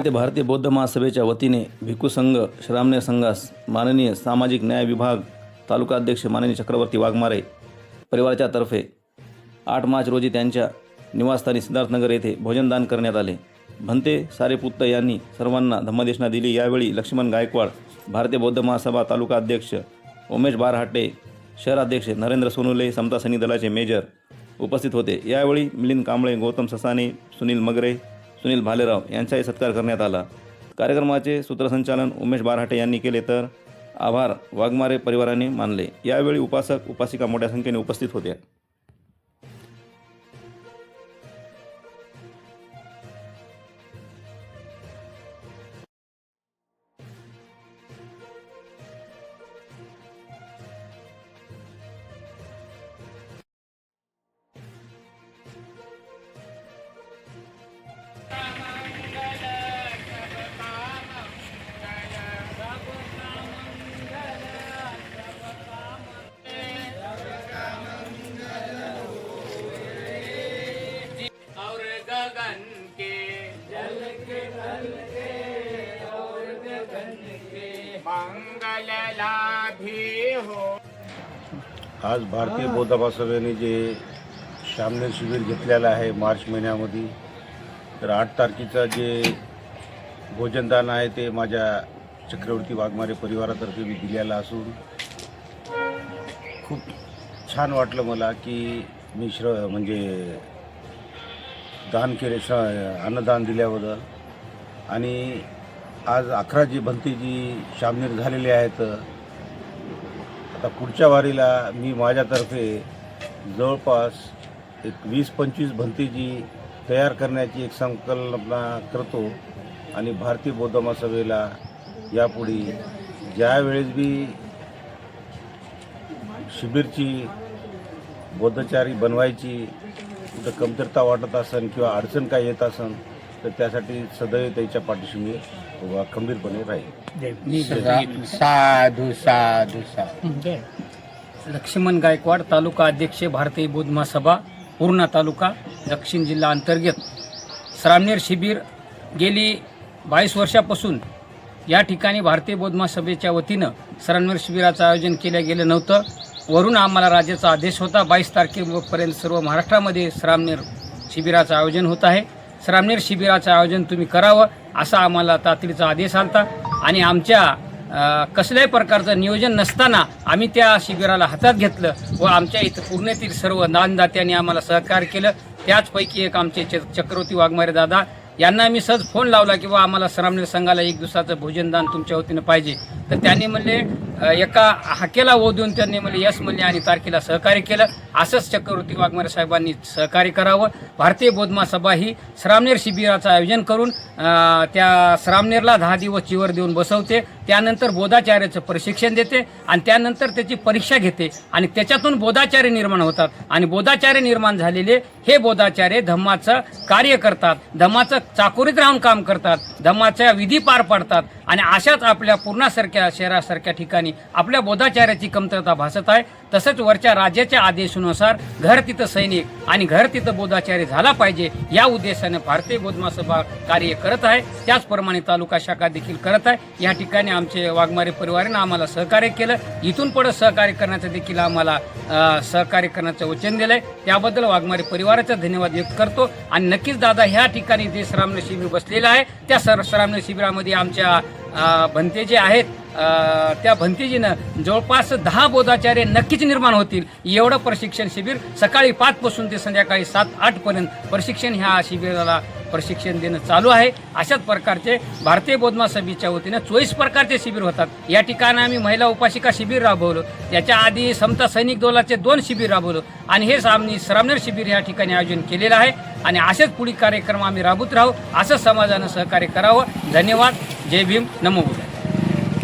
ते भारतीय बौद्ध महासभेच्या वतीने भिक्खू संघ श्रामणे संघास माननीय सामाजिक न्याय विभाग तालुका अध्यक्ष माननीय चक्रवर्ती वाघमारे परिवाराच्या तर्फे 8 मार्च रोजी त्यांच्या निवासस्थानी सिद्धार्थनगर येथे भोजनदान करण्यात आले। भंते सारेपुत्त यांनी सर्वांना धम्मदेशना दिली। यावेळी लक्ष्मण गायकवाड भारतीय बौद्ध महासभा तालुका अध्यक्ष, उमेश बारहाटे शहराध्यक्ष, नरेंद्र सोनुले समता सैनिक दलाचे मेजर उपस्थित होते। यावेळी मिलिंद कांबळे, गौतम ससाने, सुनील मगरे, सुनील भालेराव यांचाही सत्कार करण्यात आला। कार्यक्रमाचे सूत्रसंचालन उमेश बारहाटे यांनी केले तर आभार वाघमारे परिवाराने मानले। यावेळी उपासक उपासिका मोठ्या संख्येने उपस्थित होत्या। आज भारतीय बौद्ध महासभेने जे श्रामणे शिबिर घेतलेलं आहे मार्च महिन्यामध्ये, तर 8 तारखेचा जे भोजनदान आहे ते माझ्या चक्रवर्ती वाघमारे परिवारातर्फे मी दिलेलं असून खूप छान वाटलं मला की मी म्हणजे दान केले, अन्नदान दिल्याबद्दल। आणि आज 11 जी भंते जी शामिल झालेले आहेत, आता पुढच्या वारीला मी माझ्यातर्फे जवळपास एक 20-25 भंते जी तयार करण्याची एक संकल्पना करतो। आणि भारतीय बौद्ध महासभेला यापुढे ज्यावेळेस बी शिबिरची बौद्धचारी बनवायची कुठं कमतरता वाटत असेल किंवा अडचण काय येत असेल तर त्यासाठी सदैव त्याच्या पाठीशी मी खंबीरपणे राहील। साधू साधू साधू। लक्ष्मण गायकवाड, तालुका अध्यक्ष, भारतीय बौद्ध महासभा पूर्णा तालुका, दक्षिण जिल्हा अंतर्गत श्रामणेर शिबिर गेली 22 वर्षापासून या ठिकाणी भारतीय बौद्ध महासभेच्या वतीनं श्रामणेर शिबिराचं आयोजन केलं गेलं नव्हतं। वरून आम्हाला राज्याचा आदेश होता 22 तारखेपर्यंत सर्व महाराष्ट्रामध्ये श्रामणेर शिबिराचं आयोजन होत आहे। श्रामणेर शिबिराचं आयोजन तुम्ही करावं असा आम्हाला तातडीचा आदेश आलता। आणि आमच्या कसल्याही प्रकारचं नियोजन नसताना आम्ही त्या शिबिराला हातात घेतलं व आमच्या इथं पूर्णेतील सर्व दानदात्यांनी आम्हाला सहकार्य केलं। त्याचपैकी एक आमचे चक्रवर्ती वाघमारे दादा यांना मी सहज फोन लावला की बा आम्हाला श्रामणेर संघाला 1 दिवसाचं भोजनदान तुमच्या वतीनं पाहिजे। तर त्यांनी म्हणले एका हाकेला ओ देऊन त्यांनी म्हणले यस म्हणले आणि तारखेला सहकार्य केलं। असंच चक्रवर्ती वाघमारे साहेबांनी सहकार्य करावं। भारतीय बौद्ध महासभा ही श्रामणेर शिबिराचं आयोजन करून त्या श्रामणेरला 10 दिवस चिवर देऊन बसवते, त्यानंतर बोधाचार्याचं प्रशिक्षण देते आणि त्यानंतर त्याची परीक्षा घेते आणि त्याच्यातून बोधाचार्य निर्माण होतात। आणि बोधाचार्य निर्माण झालेले हे बोधाचार्य धम्माचं कार्य करतात, धम्माचं चाकोरीत राहून काम करतात, धम्माच्या विधी पार पाडतात। आणि अशाच आपल्या पूर्णासारख्या शहरासारख्या ठिकाणी आपल्या बोधाचार्याची कमतरता भासत आहे। तसंच वरच्या राज्याच्या आदेशानुसार घर तिथं सैनिक आणि घर तिथं बोधाचार्य झाला पाहिजे या उद्देशाने भारतीय बौद्ध महासभा कार्य करत आहे। त्याचप्रमाणे तालुका शाखा देखील करत आहे। या ठिकाणी आमचे वाघमारे परिवाराने आम्हाला सहकार्य केलं, इथून पुढे सहकार्य करण्याचं देखील आम्हाला सहकार्य करण्याचं वचन दिलंय। त्याबद्दल वाघमारे परिवाराचा धन्यवाद व्यक्त करतो। आणि नक्कीच दादा ह्या ठिकाणी जे श्रामणेर शिबिर बसलेलं आहे त्या श्रामणेर शिबिरामध्ये आमच्या भंते जे आहेत त्या भंतेजीनं जवळपास 10 बोधाचार्य नक्कीच निर्माण होतील एवढं प्रशिक्षण शिबिर सकाळी 5 पासून ते संध्याकाळी 7-8 पर्यंत प्रशिक्षण ह्या शिबिराला प्रशिक्षण देणं चालू आहे। अशाच प्रकारचे भारतीय बौद्ध महासभेच्या वतीनं 24 प्रकारचे शिबिर होतात। या ठिकाणी आम्ही महिला उपासिका शिबिर राबवलं, त्याच्या आधी समता सैनिक दलाचे 2 शिबिर राबवलं आणि हे आम्ही श्रामणेर शिबिर या ठिकाणी आयोजन केलेलं आहे। आणि असेच पुढील कार्यक्रम आम्ही राबवत राहू, असं समाजानं सहकार्य करावं। धन्यवाद। जय भीम, नमो बुद्धाय।